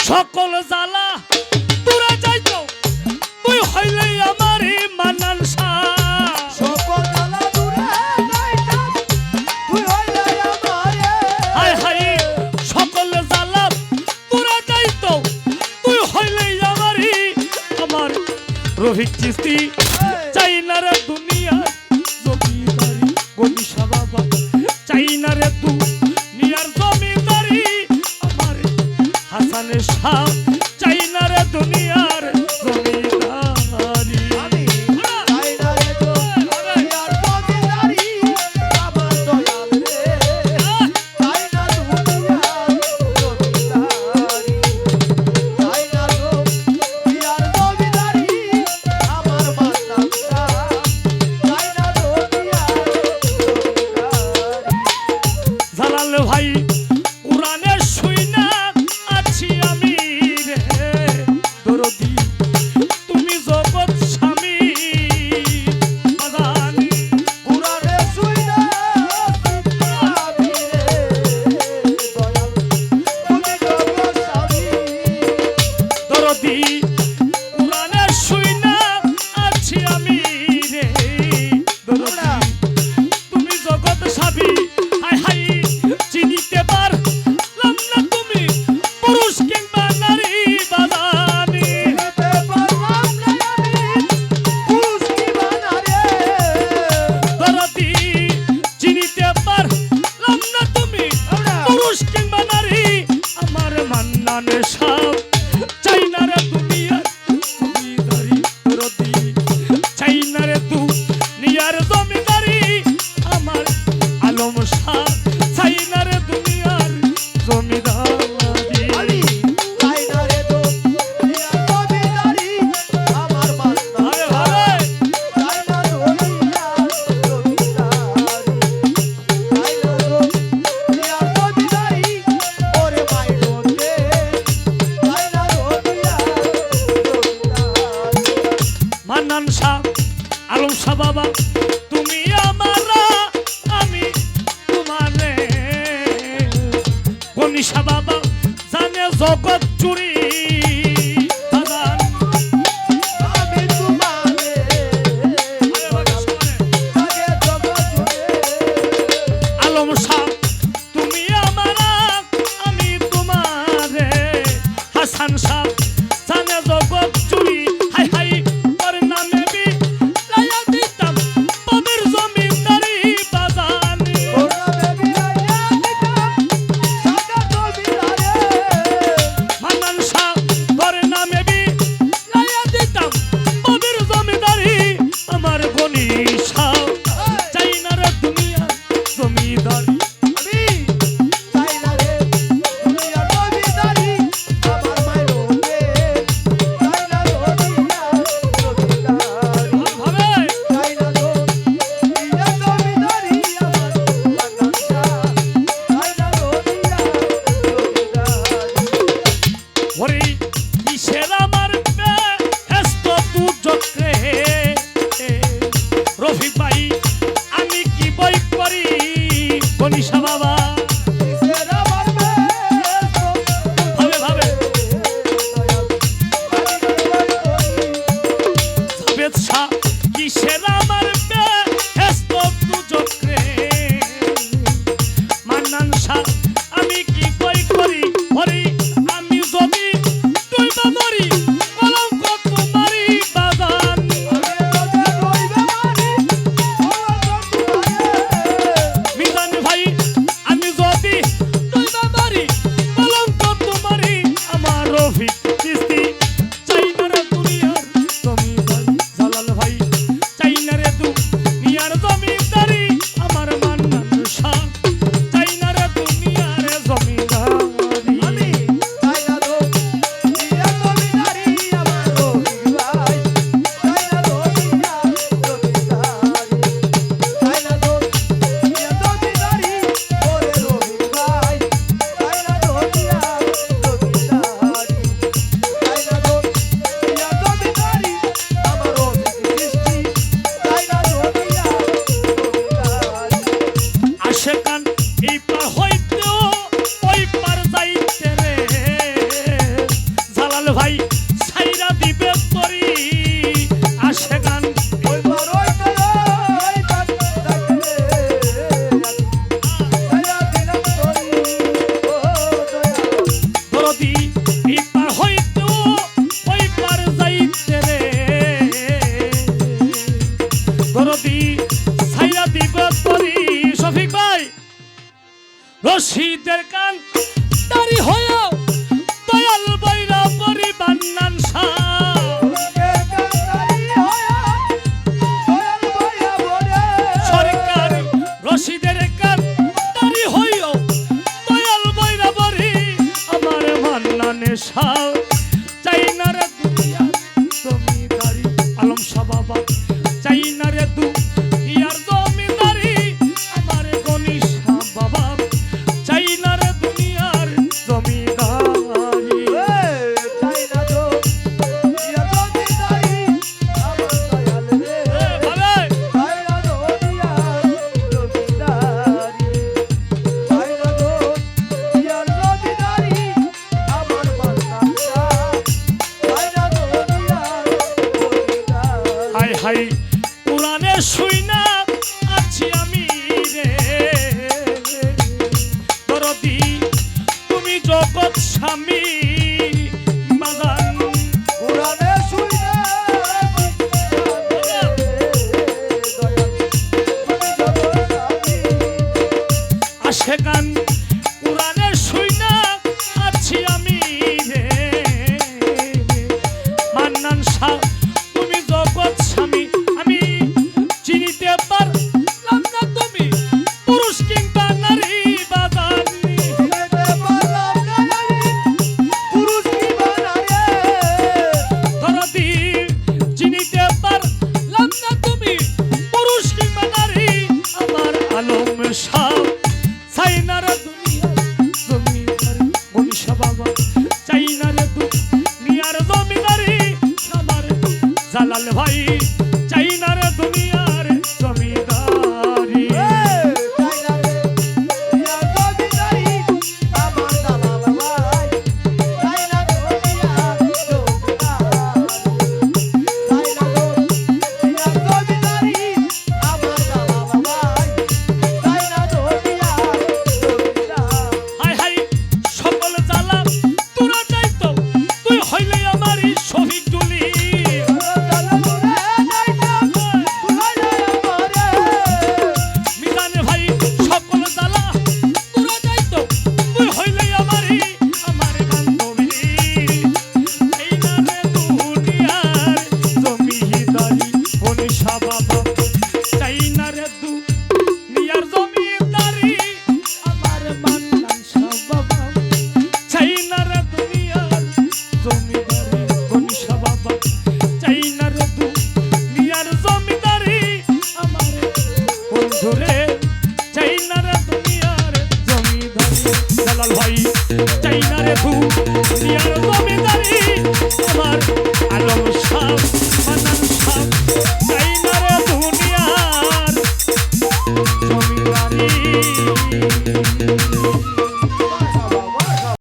সকল জ্বালা দূরে যাইতো তুই হইলে আমার মানান সকল জ্বালা দূরে যাইতো তুই হইলে আমার হায় হায় সকল জ্বালা দূরে যাইতো তুই হইলে আমার রফিক চিস্তি চাই না রে দুনিয়া জমিদারি গনিশা বাবা চাই না রে দুনিয়ার জমিদারি আমার হাসানের শাহ চাই না রে দুনিয়ার জমিদারি আমি চাই না রে দুনিয়ার জমিদারি আমার দয়াল রে চাই না দুনিয়ার জমিদারি চাই না দুনিয়ার জমিদারি আমার মান্নান শাহ চাই না দুনিয়ার জমিদারি জালাল ভাই কোরআনে শুইনা আছি আমি রে দরদি তুমি জগৎ স্বামী বাজান পুরারে শুইনা আমি রে দয়াল তুমি জগৎ স্বামী দরদি কোরআনে শুইনা আছি আমি রে দরদি তুমি জগৎ স্বামী হাই হাই চিনিতে পারলাম না তুমি পুরুষ কিংবা নারী বাজানি চিনতে পারলাম না আমি পুরুষ কি বানা রে দরদি চিনিতে পারলাম না তুমি পুরুষ কিংবা নারী আমার মান্নানে সব চাই না রে দুনিয়ার জমিদারি দরদি চাই না রে দুনিয়ার জমিদারি আমার আলম শাহ চাই না রে দুনিয়ার জমিদারি আমি চাই না রে দুনিয়ার জমিদারি আমার মান্নান আরে শাহ ভাই চাই না দুনিয়ার জমিদারি চাই না দুনিয়ার জমিদারি ওরে মাইলো রে চাই না দুনিয়ার জমিদারি মান্নান শাহ আলম শাহ বাবা তুমি আমার আমি তোমারে গনিশা বাবা জানে জগৎ চুরি বাজান আমি তোমারে আগে জগৎ জুড়ে আলম শাহ তুমি আমার আমি তোমারে হাসান শাহ জানে জগৎ চুরি হাই হাই তোর নামে বি লাইয়া দিতাম পবের জমিদারি বাজানি ওরা বেবি রাইয়া দিতা সাদা জমিদারে মান্নান শাহ তোর নামে বি লাইয়া দিতাম পবের জমিদারি আমার গনিশা চাই না রে দুনিয়া জমিদারি আমি চাই না রে দুনিয়ার জমিদারি আমার মাইলো রে চাই না দুনিয়ার জমিদারি ভাবে চাই না দুনিয়ার জমিদারি আমার মান্নান শাহ চাই না দুনিয়ার জমিদারি ওরে কিসের আমার ব্যস্ত তু চক্রে রফিক ভাই আমি কি বই করি গনিশা বাবা কিসের আমার ব্যস্ত ভাবে ভাবে দয়াল জাবেদ শাহ কিসের আমার ব্যস্ত তু চক্রে মান্নান শাহ আমি কি বই করি ওরে আমি যদি ভাই ছাইরা দিবে তরি আসে গান ওই বারোই তারাই গান গাইতে ছায়া দিলাম তোরি ও দয়াল দরদি এই পার হইতো ওই পার যাইতে রে দরদি ছাইরা দিবে তরি শফিক ভাই রশিদের কান তারি হইয়া দয়াল বৈরা পরি বান্নান সরকার রশিদের কান তারি হইও দয়াল বৈরা পরি আমার মান্নানে শাহ চাই না রে দুনিয়া জমিদারি আলম শাহ বাবা চাই না রে দুনিয়ার জমিদারি আমার গনিশা বাবা চাই না রে দুনিয়ার জমিদারি ভাবে হাই হাই পুরাণে শুই না আছি আমি রে দরদি তুমি জগৎ স্বামী